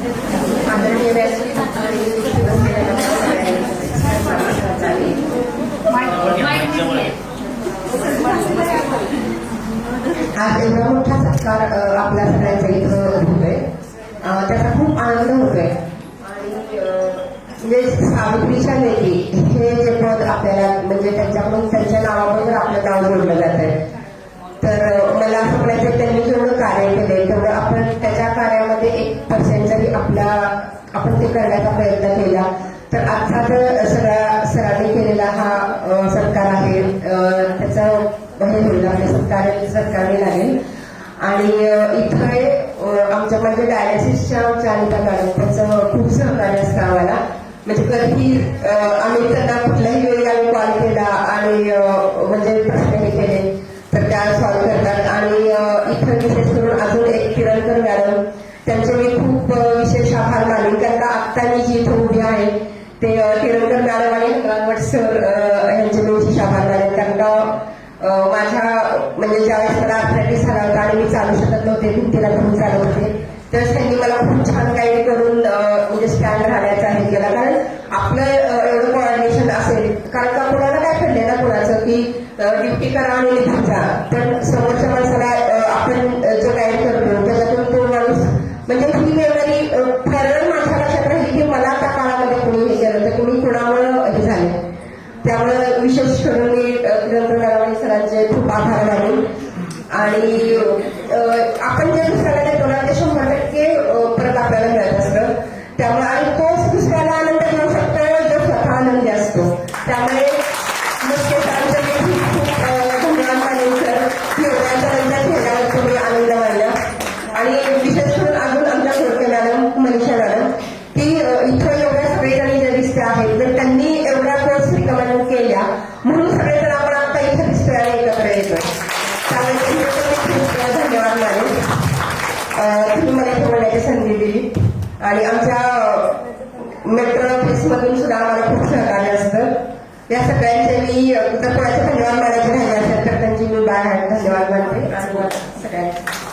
आदरणीय व्यासपीठ आज एवढा मोठा सत्कार आपल्या सगळ्यांचा इथं होतोय, त्याचा खूप आनंद होतोय. आणि म्हणजे सावित्रीच्या लेकी हे जे पद आपल्याला म्हणजे त्यांच्याकडून त्यांच्या नावाबरोबर आपलं नाव जोडलं जात आहे. तर मला असं म्हणायचं, त्यांनी जेवढं कार्य केलंय तेवढं आपण त्याच्या कार्यामध्ये 1% जरी आपण ते करण्याचा प्रयत्न केला तर आजचा जर सरांनी केलेला हा सत्कार आहे त्याचा हे होईल, आपल्या सत्कारने लागेल. आणि इथं आमच्या म्हणजे डायलिसिसच्या अनिता मॅडम त्याचं खूप सहकार्य असतं आम्हाला. म्हणजे कधी आम्ही त्यांना कुठल्याही वेळी आम्ही कॉल केला आणि म्हणजे प्रश्न हे केले तर त्या सॉल्व्ह करतात. आणि इथं विशेष करून अजून एक किरणकर मॅडम, त्यांचे मी खूप विशेष आभार मानेन, कारण का आत्ता मी जी इथं उभी आहे ते किरणकर मॅडम आणि हंगामवट सर यांचे मी विशेष आभार मानेन. कारण का माझ्या म्हणजे ज्यावेळेस मला आर्थरायटिस झाला होता आणि मी चालू शकत नव्हते, भिंतीला धरून चालत होते, तर त्यांनी मला खूप छान गाईड करून म्हणजे स्टँड राहण्याचा हे केला. कारण आपलं एवढं कोऑर्डिनेशन असेल, कारण का कुणाला काय ठरले ना कुणाचं की ड्युटी करा आणि निघून जा, पण समोरच्या माणसाला आपण जो गाईड करतो त्याच्यातून तो माणूस म्हणजे ही मेमरी ठरवून माझ्या लक्षात राहील की मला त्या काळामध्ये कुणी हे केलं तर कुणी कुणामुळं हे झाले. त्यामुळे विशेष करून मी किरणकर मॅडम सरांचे खूप आभार मानेन. आणि आपण जे दुसऱ्याला देतो ना ते 100% परत आपल्याला मिळत असतं. त्यामुळे आणि तोच दुसऱ्याला आनंद घेऊ शकतो जो स्वतः आनंदी असतो. त्यामुळे नक्कीच आमच्या खूप धन्यवाद मानेन सर की एवढ्या चेहऱ्यावर तुम्ही आनंद मानला. आणि विशेष करून अजून आमच्या खोडके मॅडम, मनीषा मॅडम, की इथं एवढ्या सगळेजणी जे दिसते आहेत तर त्यांनी एवढ्या कोर्स रिकमेंड केल्या म्हणून सगळेजण आपण आता इथं दिसतोय आणि एकत्र येतोय. त्यामुळे खूप धन्यवाद मानेन. तुम्ही मला इथे बोलण्याची संधी दिली. आणि आमच्या मेट्रो ऑफिसमधून सुद्धा आम्हाला खूप सहकार्य असतं. या सगळ्यांचे मी जर कोणाचे धन्यवाद मानायचे राहिले असेल तर त्यांची मी धन्यवाद मानते. सगळ्यांचे